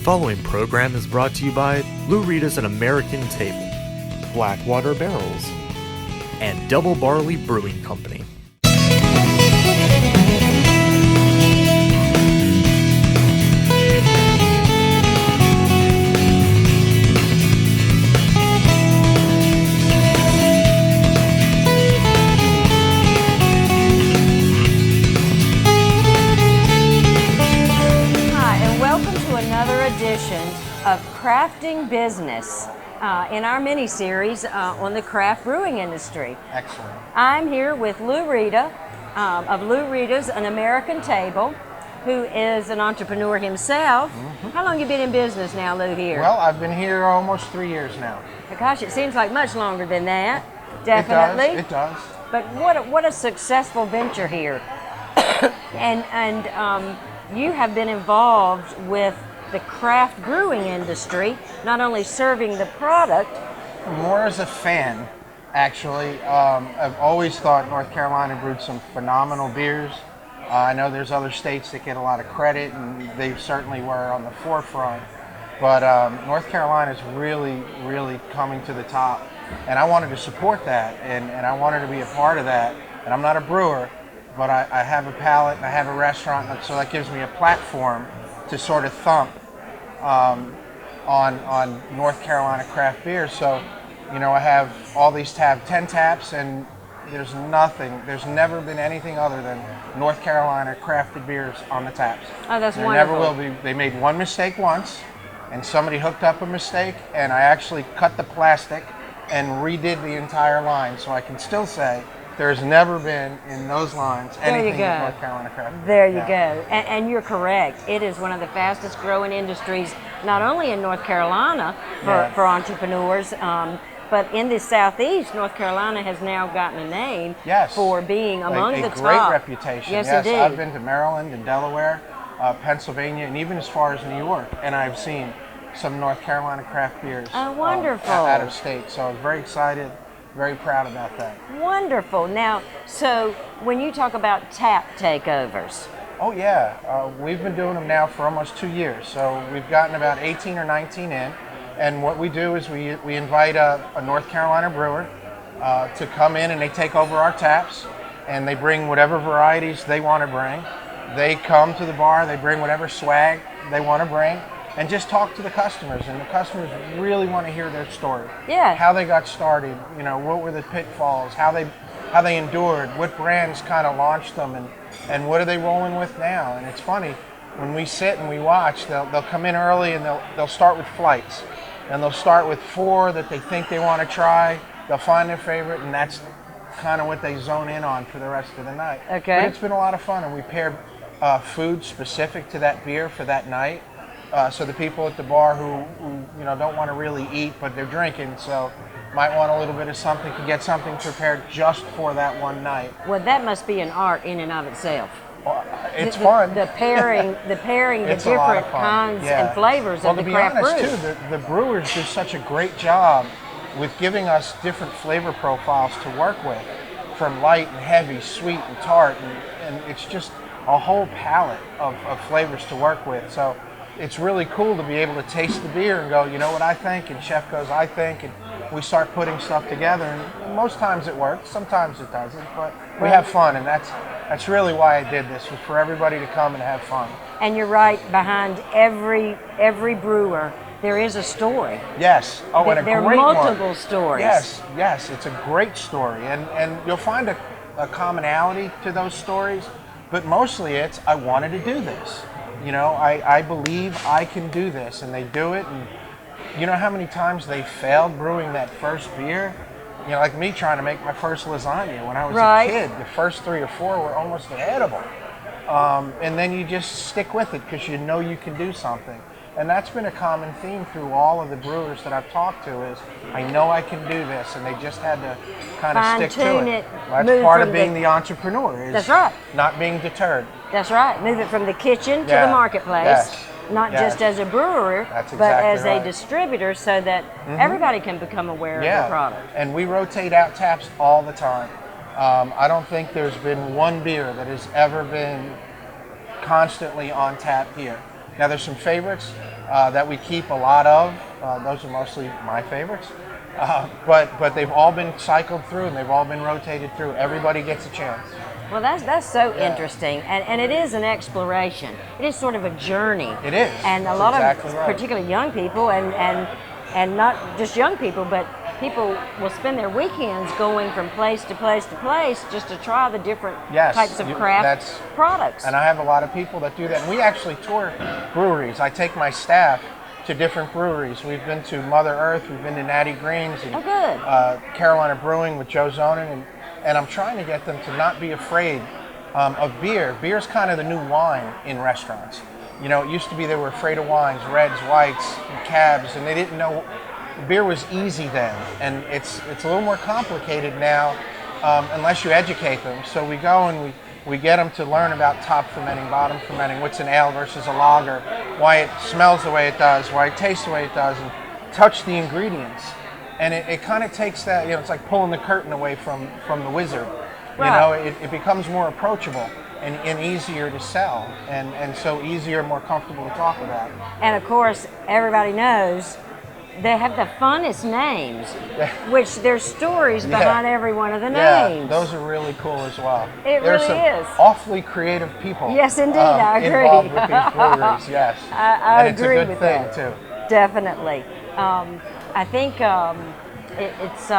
following program is brought to you by Blue Reda's An American Table, Blackwater Barrels, and Double Barley Brewing Company. Edition of Crafting Business in our mini-series on the craft brewing industry. Excellent. I'm here with Lou Reda of Lou Reda's An American Table, who is an entrepreneur himself. Mm-hmm. How long have you been in business now, Lou, here? Well, I've been here almost 3 years now. Gosh, it seems like much longer than that. Definitely. It does. But what a successful venture here. and you have been involved with the craft brewing industry, not only serving the product. More as a fan, actually. I've always thought North Carolina brewed some phenomenal beers. I know there's other states that get a lot of credit, and they certainly were on the forefront. But North Carolina is really, really coming to the top. And I wanted to support that, and I wanted to be a part of that. And I'm not a brewer, but I have a palate, and I have a restaurant, and so that gives me a platform to sort of thump on North Carolina craft beer. So, you know, I have all these 10 taps, and there's never been anything other than North Carolina crafted beers on the taps. Oh, that's there wonderful. Never will be. They made one mistake once, and somebody hooked up a mistake, and I actually cut the plastic and redid the entire line. So I can still say there's never been in those lines anything but North Carolina craft. There you go. And you're correct. It is one of the fastest growing industries, not only in North Carolina for entrepreneurs, but in the Southeast. North Carolina has now gotten a name for being among the top. A great reputation. Yes, indeed. I've been to Maryland and Delaware, Pennsylvania, and even as far as New York, and I've seen some North Carolina craft beers wonderful. Out of state. So I was very excited. Very proud about that. Wonderful. Now, so when you talk about tap takeovers. Oh yeah, we've been doing them now for almost 2 years. So we've gotten about 18 or 19 in. And what we do is we invite a North Carolina brewer to come in, and they take over our taps, and they bring whatever varieties they want to bring. They come to the bar, they bring whatever swag they want to bring, and just talk to the customers, and the customers really want to hear their story. Yeah. How they got started, you know, what were the pitfalls, how they endured, what brands kind of launched them, and what are they rolling with now. And it's funny, when we sit and we watch, they'll come in early, and they'll start with flights, and they'll start with 4 that they think they want to try. They'll find their favorite, and that's kind of what they zone in on for the rest of the night. Okay. But it's been a lot of fun, and we paired food specific to that beer for that night. So the people at the bar who you know don't want to really eat, but they're drinking, so might want a little bit of something, can get something prepared just for that one night. Well, that must be an art in and of itself. It's fun. The pairing the different kinds and flavors of the craft brew. Well, to be honest, too, the brewers do such a great job with giving us different flavor profiles to work with, from light and heavy, sweet and tart, and it's just a whole palette of flavors to work with. So it's really cool to be able to taste the beer and go, you know what I think, and chef goes, I think, and we start putting stuff together, and most times it works, sometimes it doesn't, but we have fun, and that's really why I did this, was for everybody to come and have fun. And you're right, behind every brewer, there is a story. Yes. Oh, and a great one. There are multiple stories. Yes, it's a great story, and you'll find a commonality to those stories, but mostly it's, I wanted to do this. You know, I believe I can do this, and they do it. And you know how many times they failed brewing that first beer? You know, like me trying to make my first lasagna when I was a kid. The first 3 or 4 were almost inedible. And then you just stick with it because you know you can do something. And that's been a common theme through all of the brewers that I've talked to is, I know I can do this, and they just had to kind of stick to it. That's part of being the entrepreneur, is not being deterred. That's right. Move it from the kitchen to the marketplace, not just as a brewer, but as a distributor, so that everybody can become aware of the product. And we rotate out taps all the time. I don't think there's been one beer that has ever been constantly on tap here. Now there's some favorites. that we keep a lot of. Those are mostly my favorites. But they've all been cycled through and they've all been rotated through. Everybody gets a chance. Well, that's so interesting, and it is an exploration. It is sort of a journey. It is. And a lot exactly of, right. particularly young people, and not just young people, but people will spend their weekends going from place to place to place just to try the different types of craft products. And I have a lot of people that do that. And we actually tour breweries. I take my staff to different breweries. We've been to Mother Earth, we've been to Natty Greene's, and Carolina Brewing with Joe Zonin, and I'm trying to get them to not be afraid of beer. Beer's kind of the new wine in restaurants. You know, it used to be they were afraid of wines, reds, whites, and cabs, and they didn't know beer was easy then. And it's a little more complicated now unless you educate them. So we go and we get them to learn about top fermenting, bottom fermenting, what's an ale versus a lager, why it smells the way it does, why it tastes the way it does, and touch the ingredients. And it kind of takes that, you know, it's like pulling the curtain away from the wizard. Right. You know, it becomes more approachable and easier to sell, and so easier, more comfortable to talk about. And of course, everybody knows they have the funnest names, which there's stories behind every one of the names. Yeah, those are really cool as well. It There's really is. Awfully creative people. Yes, indeed, I agree. Involved with these breweries, yes. I and agree it's a good thing too. Definitely. I think it's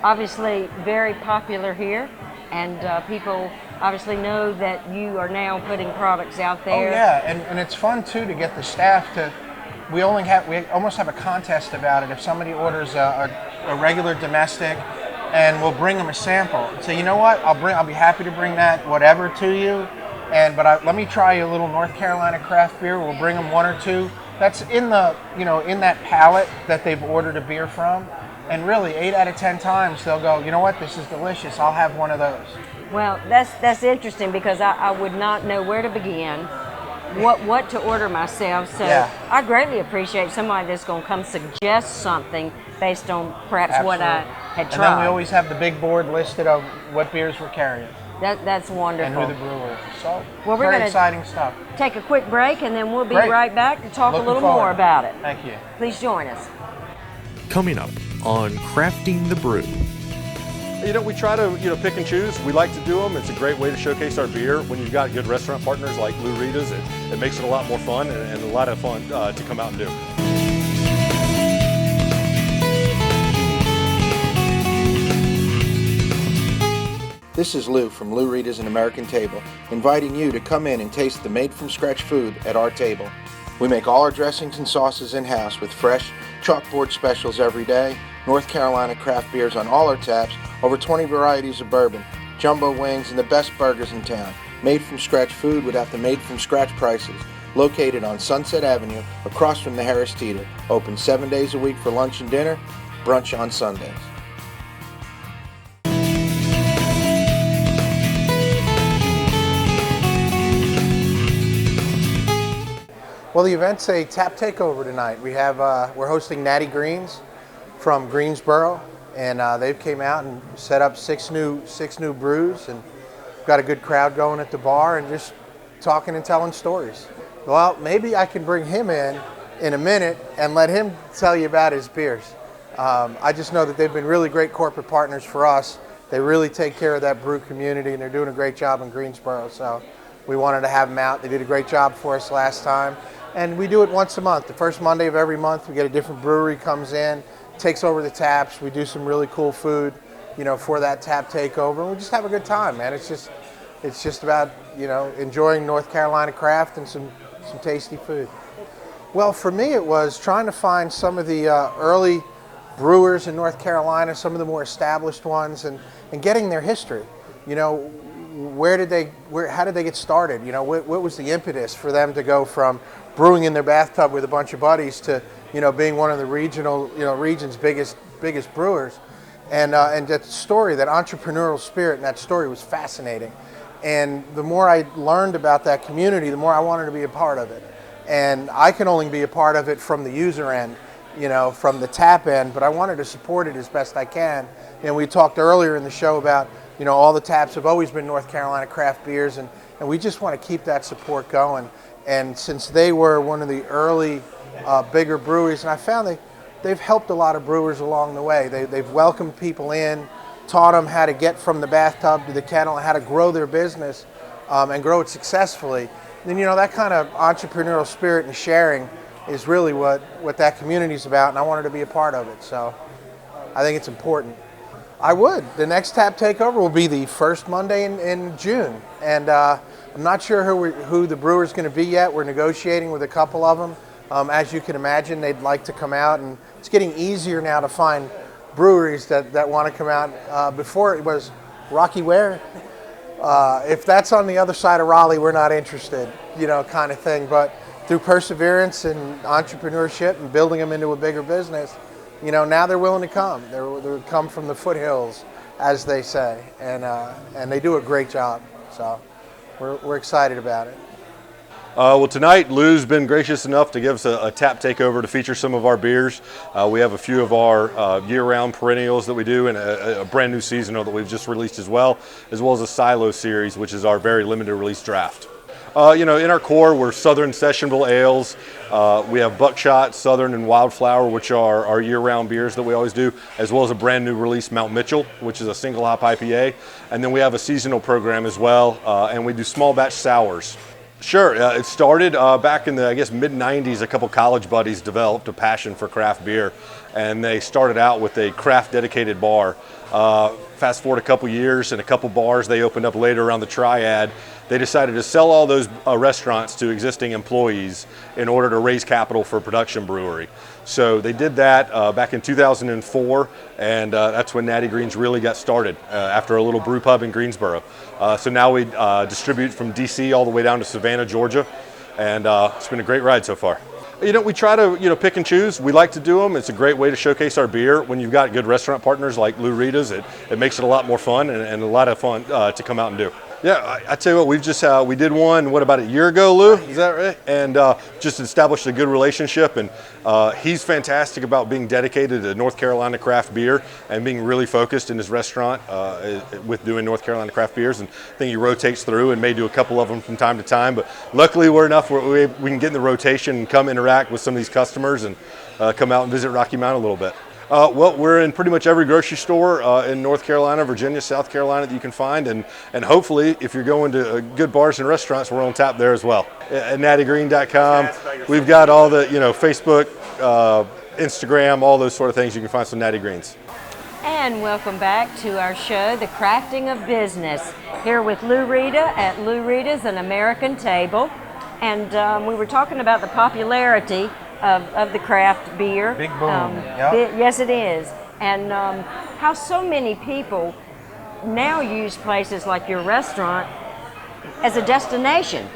obviously very popular here, and people obviously know that you are now putting products out there. Oh yeah, and it's fun too to get the staff to. We almost have a contest about it. If somebody orders a regular domestic, and we'll bring them a sample. So you know what? I'll be happy to bring that whatever to you. But let me try you a little North Carolina craft beer. We'll bring them one or two. That's in that palette that they've ordered a beer from. And really, 8 out of 10 times they'll go, you know what? This is delicious. I'll have one of those. Well, that's interesting because I would not know where to begin. What to order myself, so I greatly appreciate somebody that's going to come suggest something based on perhaps what I had tried. And then we always have the big board listed of what beers we're carrying. That's wonderful. And who the brewer is. So very exciting stuff. Take a quick break and then we'll be right back to talk a little more about it. Thank you. Please join us. Coming up on Crafting the Brew. You know, we try to pick and choose. We like to do them. It's a great way to showcase our beer. When you've got good restaurant partners like Lou Reda's, it makes it a lot more fun and a lot of fun to come out and do. This is Lou from Lou Reda's and American Table, inviting you to come in and taste the made-from-scratch food at our table. We make all our dressings and sauces in-house with fresh, chalkboard specials every day, North Carolina craft beers on all our taps, over 20 varieties of bourbon, jumbo wings, and the best burgers in town. Made from scratch food without the made from scratch prices. Located on Sunset Avenue, across from the Harris Teeter. Open 7 days a week for lunch and dinner, brunch on Sundays. Well, the event's a tap takeover tonight. We're hosting Natty Greene's from Greensboro. And they've came out and set up six new brews, and got a good crowd going at the bar and just talking and telling stories. Well, maybe I can bring him in a minute and let him tell you about his beers. I just know that they've been really great corporate partners for us. They really take care of that brew community, and they're doing a great job in Greensboro. So we wanted to have them out. They did a great job for us last time. And we do it once a month. The first Monday of every month, we get a different brewery comes in, takes over the taps. We do some really cool food, for that tap takeover. And we just have a good time, man. It's just about, enjoying North Carolina craft and some tasty food. Well, for me, it was trying to find some of the early brewers in North Carolina, some of the more established ones, and getting their history. How did they get started? What was the impetus for them to go from brewing in their bathtub with a bunch of buddies to, being one of the region's biggest brewers, and that story, that entrepreneurial spirit, and that story was fascinating. And the more I learned about that community, the more I wanted to be a part of it. And I can only be a part of it from the user end, from the tap end, but I wanted to support it as best I can. And we talked earlier in the show about, all the taps have always been North Carolina craft beers, and we just want to keep that support going. and since they were one of the early bigger breweries, and I found they've helped a lot of brewers along the way. They've welcomed people in, taught them how to get from the bathtub to the kettle, and how to grow their business and grow it successfully. And that kind of entrepreneurial spirit and sharing is really what that community is about, and I wanted to be a part of it. So I think it's important. I would. The next Tap Takeover will be the first Monday in June, and I'm not sure who the brewer's going to be yet. We're negotiating with a couple of them. As you can imagine, they'd like to come out, and it's getting easier now to find breweries that want to come out. Before it was Rocky Ware. If that's on the other side of Raleigh, we're not interested, kind of thing. But through perseverance and entrepreneurship and building them into a bigger business, now they're willing to come. They come from the foothills, as they say, and they do a great job. So we're excited about it. Well, tonight Lou's been gracious enough to give us a tap takeover to feature some of our beers. We have a few of our year-round perennials that we do, and a brand new seasonal that we've just released as well as a silo series, which is our very limited release draft. In our core, we're Southern Sessionable ales. We have Buckshot, Southern, and Wildflower, which are our year-round beers that we always do, as well as a brand new release, Mount Mitchell, which is a single hop IPA. And then we have a seasonal program as well, and we do small batch sours. Sure, it started back in the, mid-90s. A couple college buddies developed a passion for craft beer, and they started out with a craft dedicated bar. Fast forward a couple years and a couple bars they opened up later around the Triad. They decided to sell all those restaurants to existing employees in order to raise capital for a production brewery. So they did that back in 2004, and that's when Natty Greene's really got started after a little brew pub in Greensboro. So now we distribute from DC all the way down to Savannah, Georgia, and it's been a great ride so far. We try to pick and choose. We like to do them. It's a great way to showcase our beer. When you've got good restaurant partners like Reda's, it makes it a lot more fun and a lot of fun to come out and do. Yeah, I tell you what, we did one, about a year ago, Lou? Is that right? And just established a good relationship, and he's fantastic about being dedicated to North Carolina craft beer and being really focused in his restaurant with doing North Carolina craft beers, and I think he rotates through and may do a couple of them from time to time, but luckily we're enough where we can get in the rotation and come interact with some of these customers and come out and visit Rocky Mount a little bit. Well, we're in pretty much every grocery store in North Carolina, Virginia, South Carolina that you can find, and hopefully, if you're going to good bars and restaurants, we're on tap there as well. At nattygreene.com, we've got all the Facebook, Instagram, all those sort of things. You can find some Natty Greenes. And welcome back to our show, The Crafting of Business, here with Lou Reda at Lou Reda's An American Table, and we were talking about the popularity of the craft beer. Big boom. Yep. Yes, it is. And how so many people now use places like your restaurant as a destination.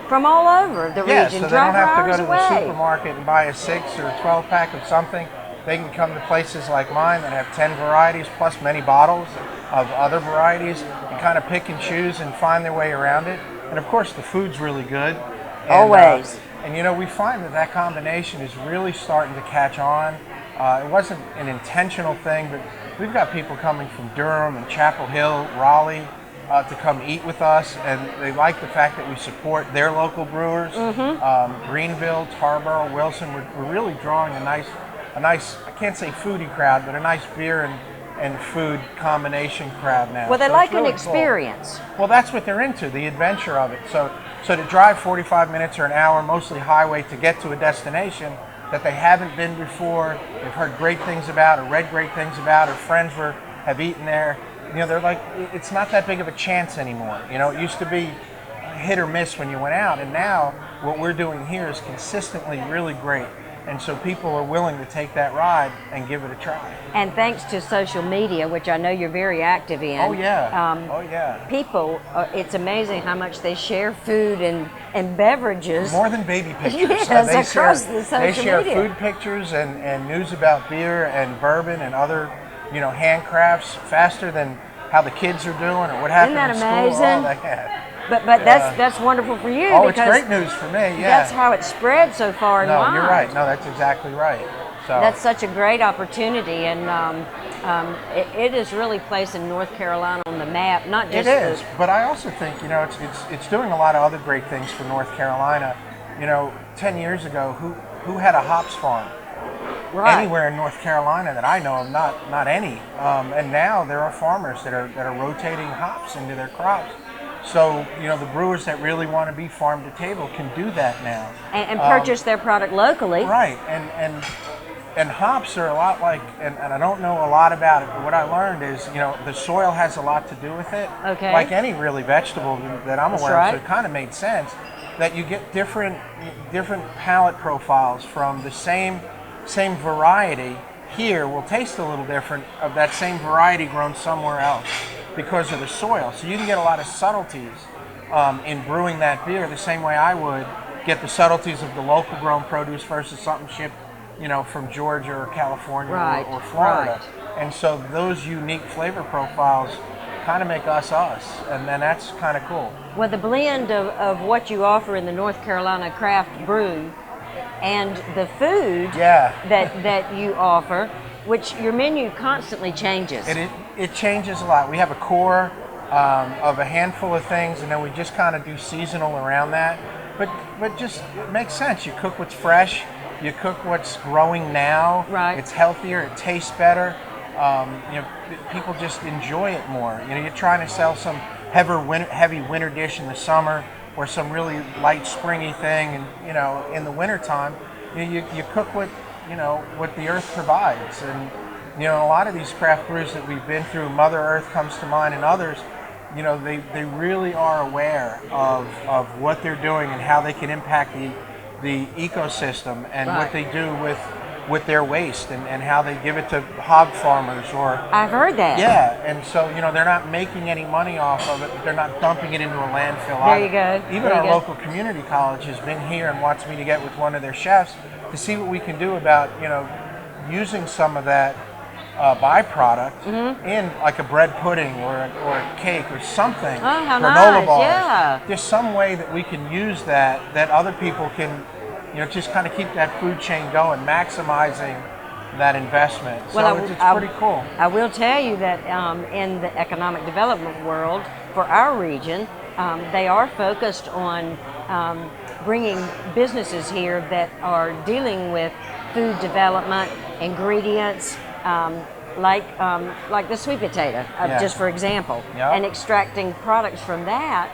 From all over the region. So they Drive don't have to go hours to away. the supermarket and buy a 6 or 12 pack of something. They can come to places like mine that have 10 varieties plus many bottles of other varieties and kind of pick and choose and find their way around it. And of course the food's really good. And, Always. And we find that combination is really starting to catch on. It wasn't an intentional thing, but we've got people coming from Durham and Chapel Hill, Raleigh, to come eat with us, and they like the fact that we support their local brewers. Greenville, Tarboro, Wilson. We're really drawing a nice, I can't say foodie crowd, but a nice beer and food combination crowd now. Well, they so like really an experience. Cool. Well, that's what they're into, the adventure of it. So to drive 45 minutes or an hour, mostly highway, to get to a destination that they haven't been before, they've heard great things about or read great things about, or friends have eaten there, they're like, it's not that big of a chance anymore. It used to be hit or miss when you went out, and now what we're doing here is consistently really great. And so people are willing to take that ride and give it a try. And thanks to social media, which I know you're very active in. Oh yeah. People, it's amazing how much they share food and beverages. More than baby pictures. Yes, across the social media. They share media. food pictures and news about beer and bourbon and other, handcrafts faster than how the kids are doing or what happened Isn't that in school. amazing? But that's wonderful for you. Oh, because it's great news for me. Yeah. That's how it spread so far and wide. No, you're right. No, that's exactly right. So That's such a great opportunity, and it is really placing North Carolina on the map. Not just it is, but I also think it's doing a lot of other great things for North Carolina. 10 years ago, who had a hops farm? right. Anywhere in North Carolina that I know of, not any. And now there are farmers that are rotating hops into their crops. So the brewers that really want to be farm to table can do that now And purchase their product locally. Right, and hops are a lot like, and I don't know a lot about it, but what I learned is, the soil has a lot to do with it. Okay. Like any really vegetable that I'm That's aware right. of, so it kind of made sense that you get different palate profiles from the same variety. Here will taste a little different of that same variety grown somewhere else because of the soil. So you can get a lot of subtleties in brewing that beer the same way I would get the subtleties of the local grown produce versus something shipped from Georgia or California Right, or Florida. right. And so those unique flavor profiles kind of make us, and then that's kind of cool. Well, the blend of what you offer in the North Carolina craft brew and the food Yeah. that you offer, which your menu constantly changes. It changes a lot. We have a core of a handful of things, and then we just kind of do seasonal around that. But just it makes sense. You cook what's fresh. You cook what's growing now. Right. It's healthier. It tastes better. People just enjoy it more. You're trying to sell some heavy winter dish in the summer, or some really light springy thing, and in the wintertime, you cook what the earth provides. And a lot of these craft brews that we've been through, Mother Earth comes to mind, and others, they really are aware of what they're doing and how they can impact the ecosystem, and Right. what they do with their waste, and how they give it to hog farmers or I've heard that. yeah, and so they're not making any money off of it. They're not dumping it into a landfill. There you go. Even There you our go. local community college has been here and wants me to get with one of their chefs to see what we can do about using some of that byproduct in like a bread pudding or a cake or something. Oh, how granola nice, bars. yeah. There's some way that we can use that other people can just kind of keep that food chain going, maximizing that investment. So Well, it's pretty cool. I will tell you that in the economic development world for our region, they are focused on bringing businesses here that are dealing with food development, ingredients, like the sweet potato, Yeah. just for example, Yep. and extracting products from that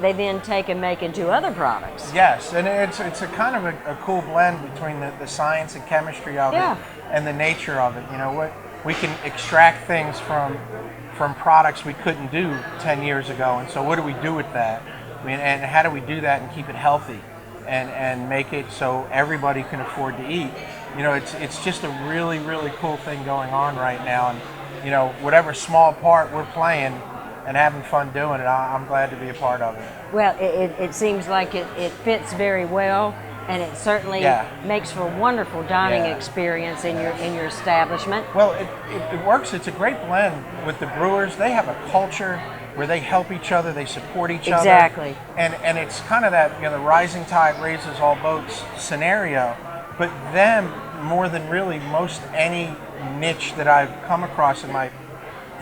they then take and make into other products. Yes, and it's a kind of a cool blend between the science and chemistry of Yeah. it and the nature of it. What we can extract things from products we couldn't do 10 years ago, and so what do we do with that? And how do we do that and keep it healthy and make it so everybody can afford to eat? It's just a really, really cool thing going on right now, and whatever small part we're playing and having fun doing it, I'm glad to be a part of it. Well, it seems like it fits very well, and it certainly Yeah. makes for a wonderful dining Yeah. experience in your establishment. Well, it works. It's a great blend with the brewers. They have a culture where they help each other, they support each other. Exactly. And it's kind of that, the rising tide raises all boats scenario. But them, more than really most any niche that I've come across in my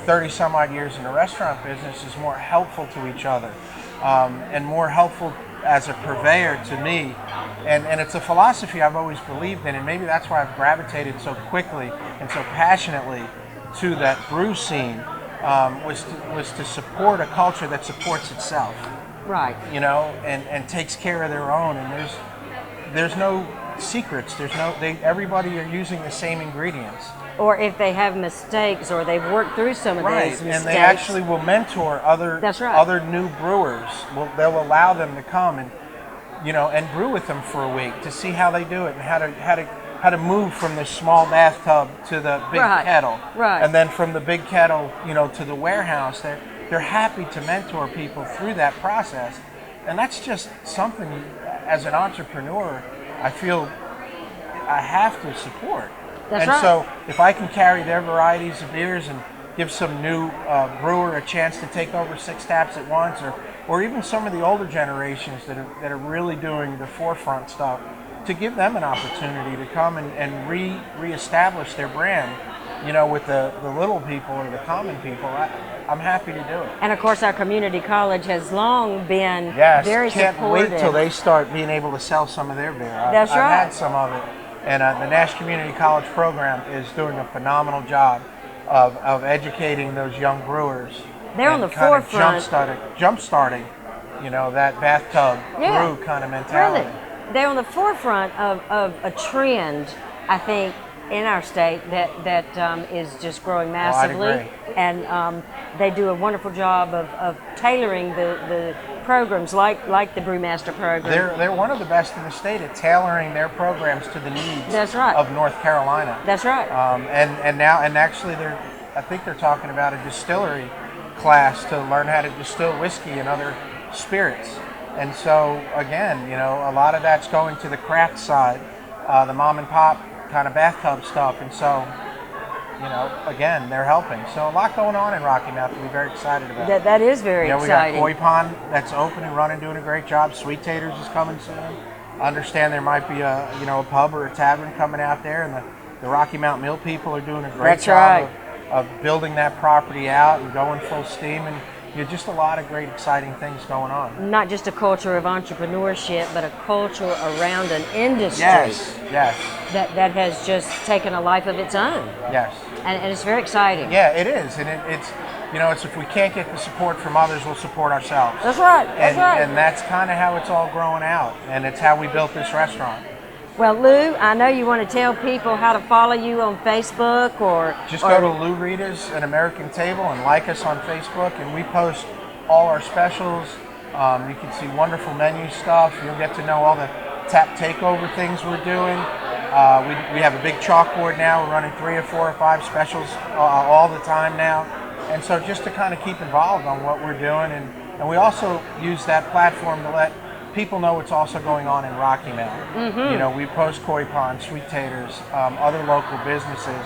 30 some odd years in the restaurant business, is more helpful to each other, and more helpful as a purveyor to me. And it's a philosophy I've always believed in, and maybe that's why I've gravitated so quickly and so passionately to that brew scene, was to support a culture that supports itself, Right. and takes care of their own. And there's no secrets. Everybody are using the same ingredients. Or if they have mistakes or they've worked through some of Right, those mistakes. and they actually will mentor other That's right. other new brewers. They'll allow them to come and brew with them for a week to see how they do it and how to move from the small bathtub to the big Right, kettle, right. and then from the big kettle, to the warehouse. They're happy to mentor people through that process, and that's just something as an entrepreneur I feel I have to support. That's and right. so if I can carry their varieties of beers and give some new brewer a chance to take over 6 taps at once, or even some of the older generations that are really doing the forefront stuff, to give them an opportunity to come and reestablish their brand, with the little people or the common people. I'm happy to do it. And of course, our community college has long been very can't supportive. wait till they start being able to sell some of their beer. That's right. I've had some of it, and the Nash Community College program is doing a phenomenal job of educating those young brewers. They're on the forefront. Jump starting, that bathtub brew kind of mentality. Really, they're on the forefront of a trend, I think, in our state that is just growing massively. I'd agree. And they do a wonderful job of tailoring the programs like the Brewmaster program. They're one of the best in the state at tailoring their programs to the needs That's right. of North Carolina. That's right. And actually I think they're talking about a distillery class to learn how to distill whiskey and other spirits. And so again, a lot of that's going to the craft side, the mom and pop kind of bathtub stuff. And so, again, they're helping. So a lot going on in Rocky Mount to be very excited about. That is very exciting. We got Koi Pond that's open and running, doing a great job. Sweet Taters is coming soon. I understand there might be a pub or a tavern coming out there, and the Rocky Mount Mill people are doing a great job of building that property out and going full steam, and just a lot of great exciting things going on. Not just a culture of entrepreneurship, but a culture around an industry. Yes. That has just taken a life of its own. Yes. And it's very exciting. Yeah, it is, and it's if we can't get the support from others, we'll support ourselves. That's right. And that's kind of how it's all growing out, and it's how we built this restaurant. Well, Lou, I know you want to tell people how to follow you on Facebook or... Just go to Lou Reda's An American Table and like us on Facebook, and we post all our specials. You can see wonderful menu stuff. You'll get to know all the tap takeover things we're doing. We have a big chalkboard now. We're running 3 or 4 or 5 specials all the time now. And so just to kind of keep involved on what we're doing, and we also use that platform to let people know what's also going on in Rocky Mount. Mm-hmm. We post Koi Pond, Sweet Taters, other local businesses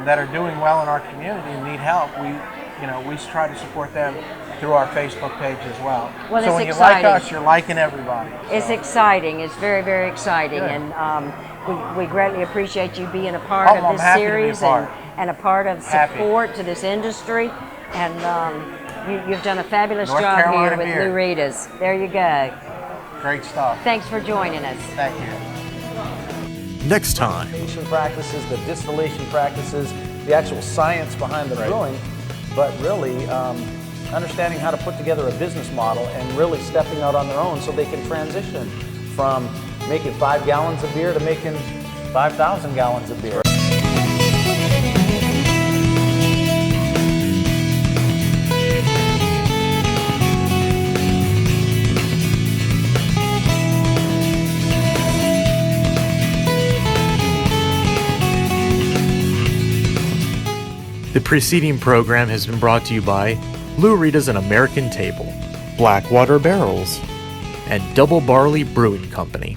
that are doing well in our community and need help. We try to support them through our Facebook page as well. Well, so when exciting. You like us, you're liking everybody. So. It's exciting. It's very, very exciting. Good. And we greatly appreciate you being a part of this series and a part of support to this industry. And you've done a fabulous job here with Lou Reda's. There you go. Great stuff. Thanks for joining us. Thank you. Next time. Practices, the distillation practices, the actual science behind the brewing, but really understanding how to put together a business model and really stepping out on their own so they can transition from making 5 gallons of beer to making 5,000 gallons of beer. The preceding program has been brought to you by Lou Reda's An American Table, Blackwater Barrels, and Double Barley Brewing Company.